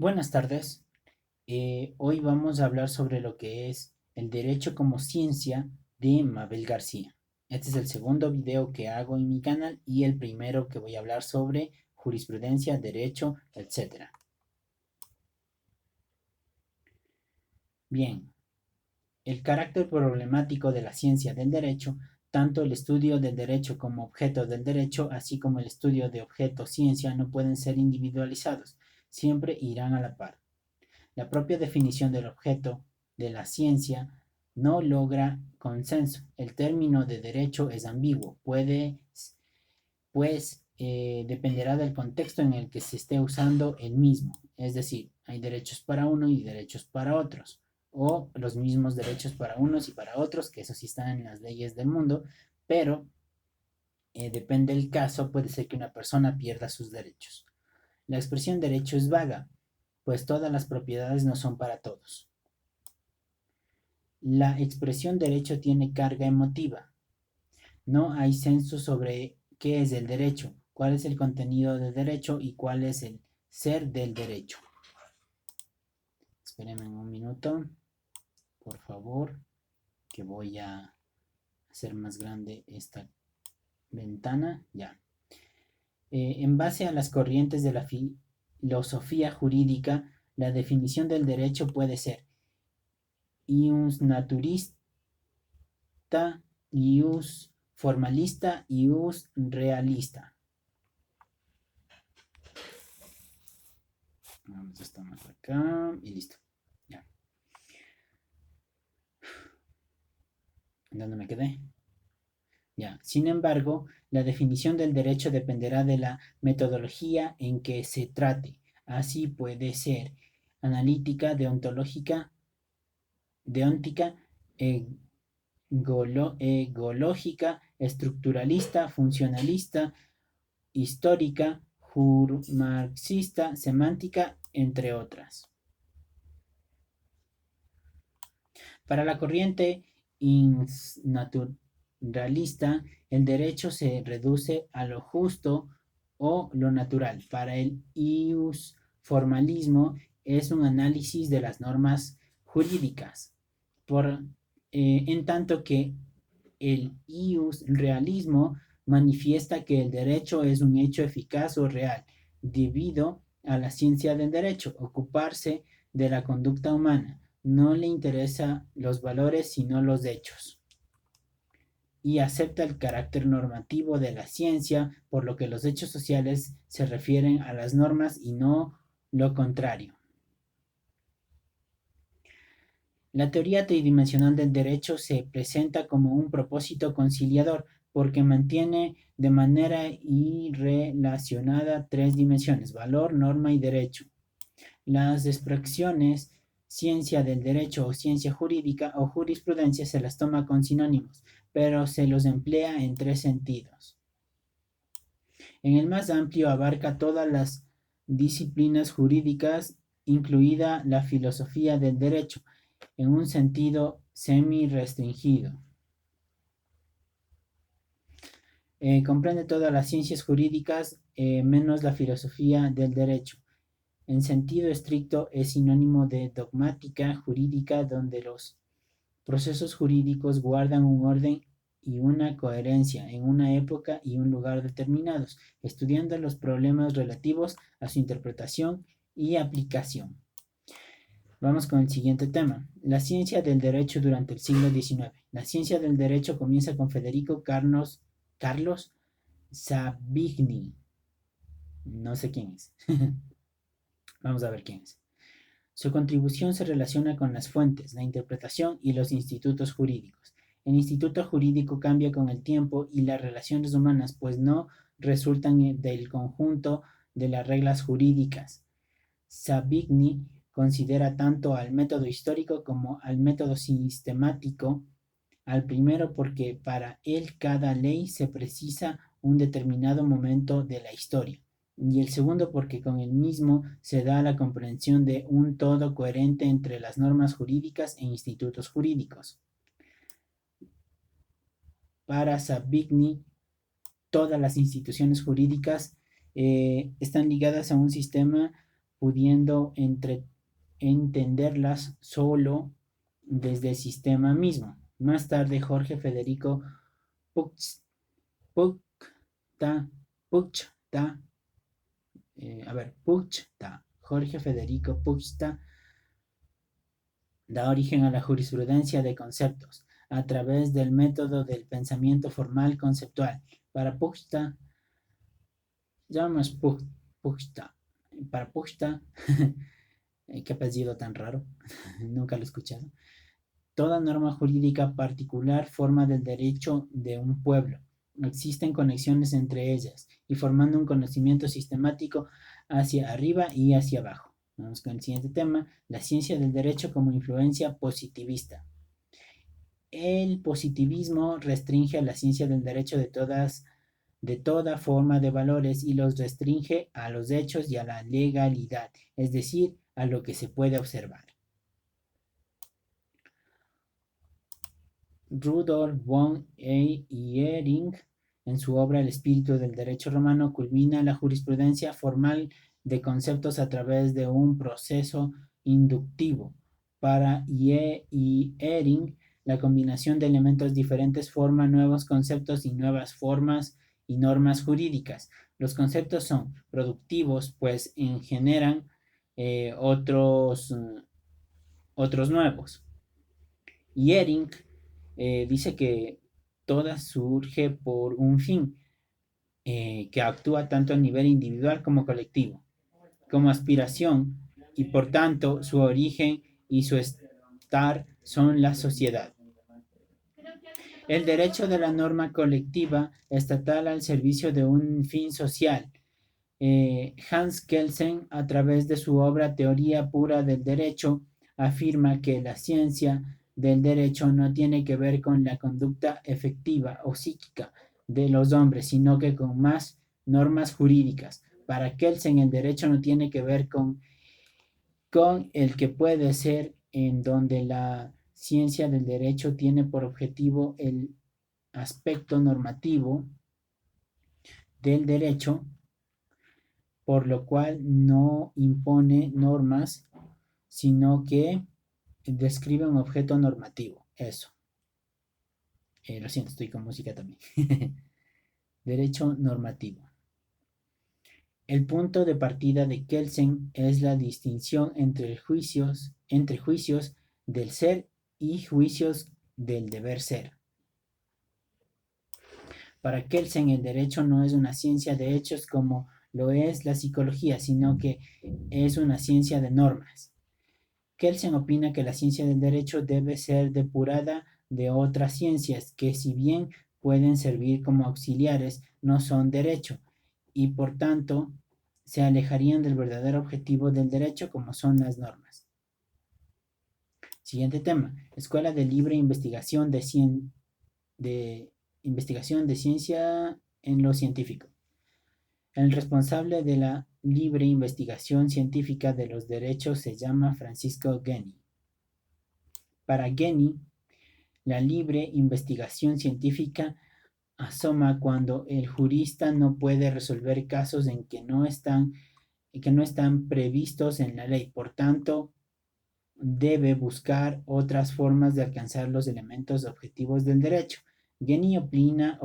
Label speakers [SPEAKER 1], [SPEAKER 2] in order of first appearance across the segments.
[SPEAKER 1] Buenas tardes. Hoy vamos a hablar sobre lo que es el derecho como ciencia de Mabel García. Este es el segundo video que hago en mi canal y el primero que voy a hablar sobre jurisprudencia, derecho, etcétera. Bien, el carácter problemático de la ciencia del derecho, tanto el estudio del derecho como objeto del derecho, así como el estudio de objeto ciencia, no pueden ser individualizados, siempre irán a la par. La propia definición del objeto de la ciencia no logra consenso. El término de derecho es ambiguo, dependerá del contexto en el que se esté usando el mismo. Es decir, hay derechos para uno y derechos para otros, o los mismos derechos para unos y para otros, que eso sí está en las leyes del mundo, pero depende del caso, puede ser que una persona pierda sus derechos. La expresión derecho es vaga, pues todas las propiedades no son para todos. La expresión derecho tiene carga emotiva. No hay censo sobre qué es el derecho, cuál es el contenido del derecho y cuál es el ser del derecho. Espérenme un minuto, por favor, que voy a hacer más grande esta ventana. Ya. En base a las corrientes de la filosofía jurídica, la definición del derecho puede ser ius naturista, ius formalista, ius realista. Vamos, estamos acá y listo. Ya. ¿Dónde me quedé? Ya. Sin embargo, la definición del derecho dependerá de la metodología en que se trate. Así puede ser analítica, deontológica, deóntica, egológica, estructuralista, funcionalista, histórica, marxista, semántica, entre otras. Para la corriente naturalista, el derecho se reduce a lo justo o lo natural. Para el ius formalismo es un análisis de las normas jurídicas, en tanto que el ius realismo manifiesta que el derecho es un hecho eficaz o real, debido a la ciencia del derecho, ocuparse de la conducta humana. No le interesa los valores sino los hechos. Y acepta el carácter normativo de la ciencia, por lo que los hechos sociales se refieren a las normas y no lo contrario. La teoría tridimensional del derecho se presenta como un propósito conciliador porque mantiene de manera irrelacionada tres dimensiones: valor, norma y derecho. Las expresiones ciencia del derecho o ciencia jurídica o jurisprudencia se las toma con sinónimos, pero se los emplea en tres sentidos. En el más amplio abarca todas las disciplinas jurídicas, incluida la filosofía del derecho, en un sentido semi-restringido. Comprende todas las ciencias jurídicas menos la filosofía del derecho. En sentido estricto es sinónimo de dogmática jurídica, donde los procesos jurídicos guardan un orden y una coherencia en una época y un lugar determinados, estudiando los problemas relativos a su interpretación y aplicación. Vamos con el siguiente tema. La ciencia del derecho durante el siglo XIX. La ciencia del derecho comienza con Federico Carlos Savigny. No sé quién es. Vamos a ver quién es. Su contribución se relaciona con las fuentes, la interpretación y los institutos jurídicos. El instituto jurídico cambia con el tiempo y las relaciones humanas, pues no resultan del conjunto de las reglas jurídicas. Savigny considera tanto al método histórico como al método sistemático. Al primero porque para él cada ley se precisa un determinado momento de la historia, y el segundo porque con el mismo se da la comprensión de un todo coherente entre las normas jurídicas e institutos jurídicos. Para Savigny, todas las instituciones jurídicas están ligadas a un sistema pudiendo entenderlas solo desde el sistema mismo. Más tarde, Jorge Federico Puch- Puchta, Puchta, Puchta, Jorge Federico Puchta da origen a la jurisprudencia de conceptos a través del método del pensamiento formal conceptual. Para Puchta, llamamos Puchta, para Puchta, qué apellido tan raro, nunca lo he escuchado. Toda norma jurídica particular forma del derecho de un pueblo. Existen conexiones entre ellas y formando un conocimiento sistemático hacia arriba y hacia abajo. Vamos con el siguiente tema, la ciencia del derecho como influencia positivista. El positivismo restringe a la ciencia del derecho de toda forma de valores y los restringe a los hechos y a la legalidad, es decir, a lo que se puede observar. Rudolf von Ehring, en su obra El espíritu del derecho romano, culmina la jurisprudencia formal de conceptos a través de un proceso inductivo. Para Ehring, la combinación de elementos diferentes forma nuevos conceptos y nuevas formas y normas jurídicas. Los conceptos son productivos, pues generan otros nuevos. Ehring dice que toda surge por un fin que actúa tanto a nivel individual como colectivo, como aspiración, y por tanto su origen y su estar son la sociedad. El derecho de la norma colectiva estatal al servicio de un fin social. Hans Kelsen, a través de su obra Teoría pura del derecho, afirma que la ciencia del derecho no tiene que ver con la conducta efectiva o psíquica de los hombres, sino que con más normas jurídicas. Para Kelsen, el derecho no tiene que ver con el que puede ser, en donde la ciencia del derecho tiene por objetivo el aspecto normativo del derecho, por lo cual no impone normas, sino que describe un objeto normativo. Eso. Lo siento, estoy con música también. Derecho normativo. El punto de partida de Kelsen es la distinción entre juicios del ser y juicios del deber ser. Para Kelsen, el derecho no es una ciencia de hechos como lo es la psicología, sino que es una ciencia de normas. Kelsen opina que la ciencia del derecho debe ser depurada de otras ciencias que, si bien pueden servir como auxiliares, no son derecho y por tanto se alejarían del verdadero objetivo del derecho, como son las normas. Siguiente tema, Escuela de Libre Investigación de Ciencia en lo Científico. El responsable de la libre investigación científica de los derechos se llama Francisco Geni. Para Geni, la libre investigación científica asoma cuando el jurista no puede resolver casos en que no están previstos en la ley. Por tanto, debe buscar otras formas de alcanzar los elementos objetivos del derecho. Geni opina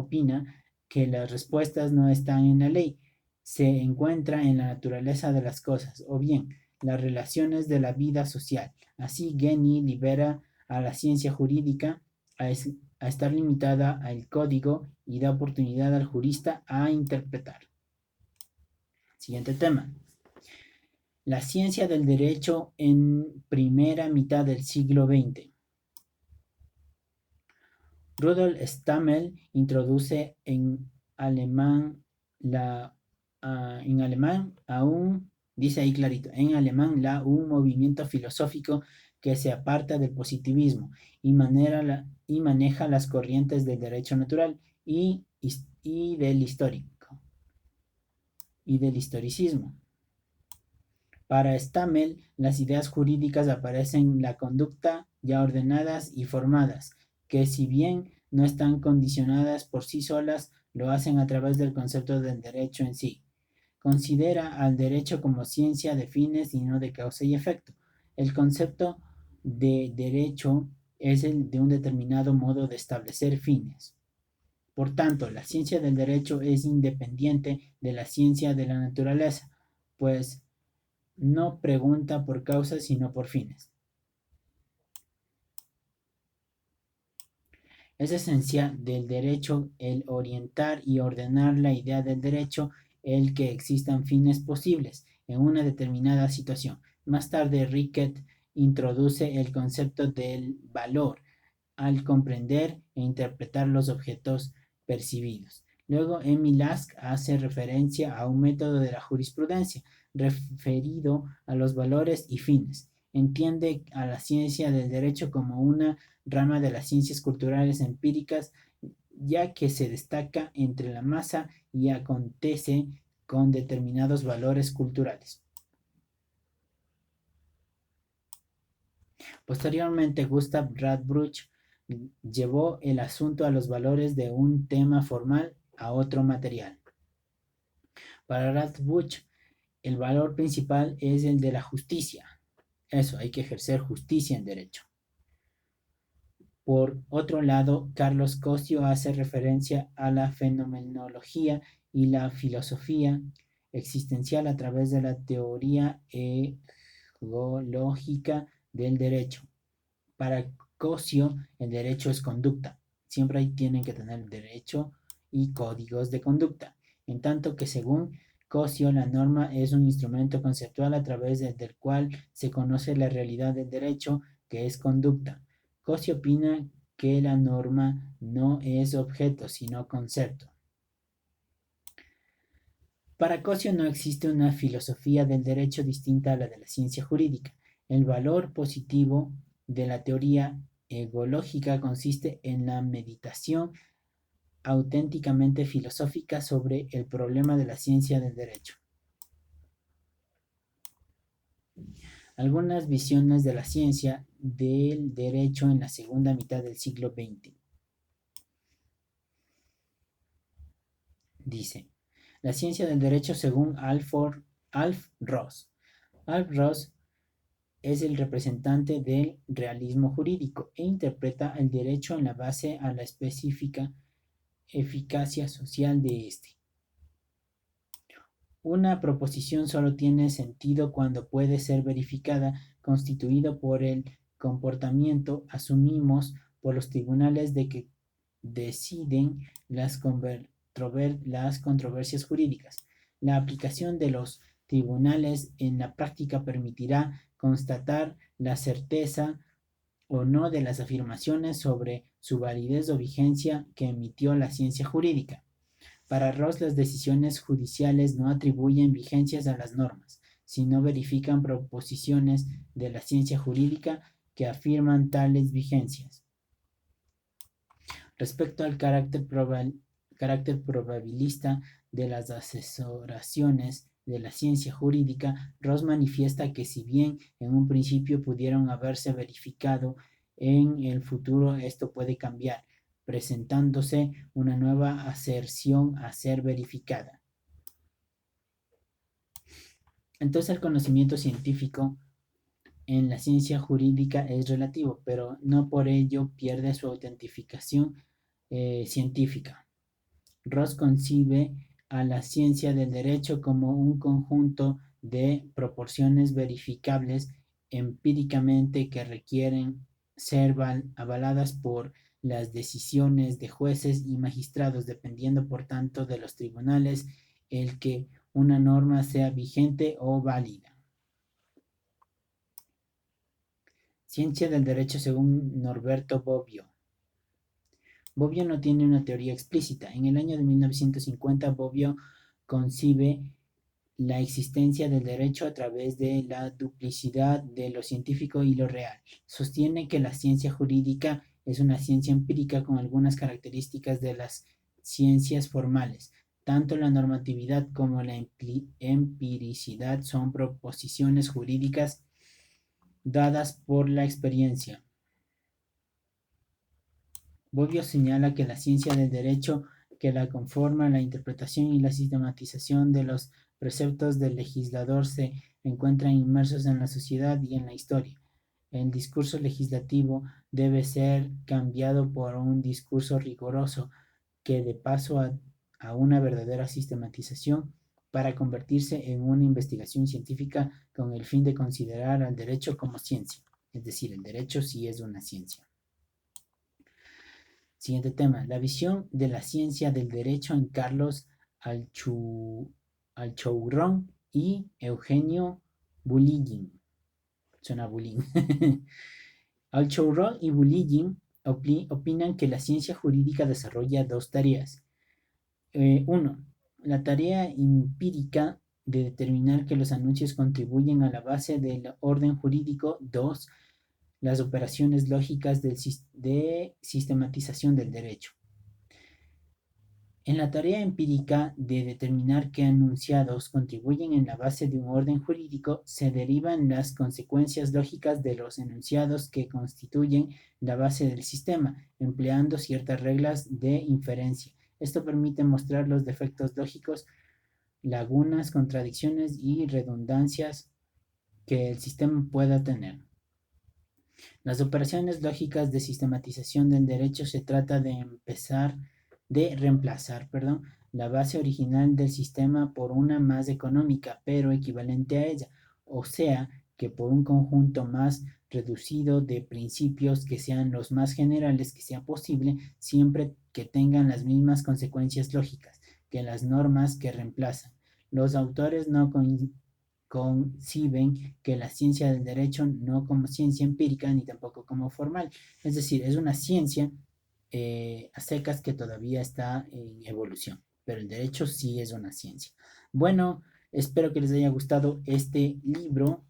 [SPEAKER 1] que las respuestas no están en la ley, se encuentra en la naturaleza de las cosas, o bien las relaciones de la vida social. Así, Geni libera a la ciencia jurídica a estar limitada al código y da oportunidad al jurista a interpretar. Siguiente tema. La ciencia del derecho en primera mitad del siglo XX. Rudolf Stammel introduce en alemán dice ahí clarito, en alemán un movimiento filosófico que se aparta del positivismo y maneja las corrientes del derecho natural y del histórico y del historicismo. Para Stammel, las ideas jurídicas aparecen la conducta ya ordenadas y formadas, que si bien no están condicionadas por sí solas, lo hacen a través del concepto del derecho en sí. Considera al derecho como ciencia de fines y no de causa y efecto. El concepto de derecho es el de un determinado modo de establecer fines. Por tanto, la ciencia del derecho es independiente de la ciencia de la naturaleza, pues no pregunta por causas sino por fines. Es esencial del derecho el orientar y ordenar la idea del derecho, el que existan fines posibles en una determinada situación. Más tarde, Rickett introduce el concepto del valor al comprender e interpretar los objetos percibidos. Luego, Emil Lask hace referencia a un método de la jurisprudencia referido a los valores y fines. Entiende a la ciencia del derecho como una rama de las ciencias culturales empíricas, ya que se destaca entre la masa y acontece con determinados valores culturales. Posteriormente, Gustav Radbruch llevó el asunto a los valores de un tema formal a otro material. Para Radbruch, el valor principal es el de la justicia. Eso, hay que ejercer justicia en derecho. Por otro lado, Carlos Cosio hace referencia a la fenomenología y la filosofía existencial a través de la teoría ecológica del derecho. Para Cosio, el derecho es conducta. Siempre tienen que tener derecho y códigos de conducta. En tanto que según Cosio, la norma es un instrumento conceptual a través del cual se conoce la realidad del derecho, que es conducta. Cosio opina que la norma no es objeto, sino concepto. Para Cosio no existe una filosofía del derecho distinta a la de la ciencia jurídica. El valor positivo de la teoría egológica consiste en la meditación auténticamente filosófica sobre el problema de la ciencia del derecho. Algunas visiones de la ciencia del derecho en la segunda mitad del siglo XX. Dice, la ciencia del derecho según Alf Ross. Alf Ross es el representante del realismo jurídico e interpreta el derecho en la base a la específica eficacia social de este. Una proposición solo tiene sentido cuando puede ser verificada, constituido por el comportamiento, asumimos por los tribunales de que deciden las controversias jurídicas. La aplicación de los tribunales en la práctica permitirá constatar la certeza o no de las afirmaciones sobre su validez o vigencia que emitió la ciencia jurídica. Para Ross, las decisiones judiciales no atribuyen vigencias a las normas, sino verifican proposiciones de la ciencia jurídica que afirman tales vigencias. Respecto al carácter probabilista de las asesoraciones de la ciencia jurídica, Ross manifiesta que si bien en un principio pudieron haberse verificado, en el futuro esto puede cambiar, presentándose una nueva aserción a ser verificada. Entonces el conocimiento científico en la ciencia jurídica es relativo, pero no por ello pierde su autentificación científica. Ross concibe a la ciencia del derecho como un conjunto de proporciones verificables empíricamente que requieren ser avaladas por las decisiones de jueces y magistrados, dependiendo por tanto de los tribunales el que una norma sea vigente o válida. Ciencia del derecho según Norberto Bobbio. Bobbio no tiene una teoría explícita. En el año de 1950, Bobbio concibe la existencia del derecho a través de la duplicidad de lo científico y lo real. Sostiene que la ciencia jurídica es una ciencia empírica con algunas características de las ciencias formales. Tanto la normatividad como la empiricidad son proposiciones jurídicas dadas por la experiencia. Bobbio señala que la ciencia del derecho que la conforma la interpretación y la sistematización de los preceptos del legislador se encuentran inmersos en la sociedad y en la historia. El discurso legislativo debe ser cambiado por un discurso riguroso que dé paso a una verdadera sistematización para convertirse en una investigación científica con el fin de considerar al derecho como ciencia. Es decir, el derecho sí es una ciencia. Siguiente tema, la visión de la ciencia del derecho en Carlos Alchourrón y Eugenio Bulligin. Suena bullying. Alchourrón y Bulligin opinan que la ciencia jurídica desarrolla dos tareas. Uno, la tarea empírica de determinar que los anuncios contribuyen a la base del orden jurídico. Dos, las operaciones lógicas de sistematización del derecho. En la tarea empírica de determinar qué enunciados contribuyen en la base de un orden jurídico, se derivan las consecuencias lógicas de los enunciados que constituyen la base del sistema, empleando ciertas reglas de inferencia. Esto permite mostrar los defectos lógicos, lagunas, contradicciones y redundancias que el sistema pueda tener. Las operaciones lógicas de sistematización del derecho se trata de reemplazar, la base original del sistema por una más económica, pero equivalente a ella, o sea, que por un conjunto más reducido de principios que sean los más generales que sea posible, siempre que tengan las mismas consecuencias lógicas que las normas que reemplazan. Los autores no conciben que la ciencia del derecho no como ciencia empírica ni tampoco como formal. Es decir, es una ciencia a secas que todavía está en evolución, pero el derecho sí es una ciencia. Bueno, espero que les haya gustado este libro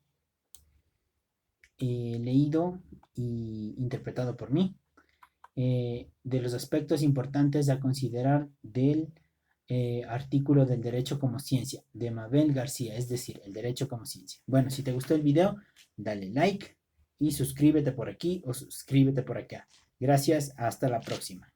[SPEAKER 1] leído e interpretado por mí, de los aspectos importantes a considerar del artículo del derecho como ciencia de Mabel García, es decir, el derecho como ciencia. Bueno, si te gustó el video, dale like y suscríbete por aquí o suscríbete por acá. Gracias, hasta la próxima.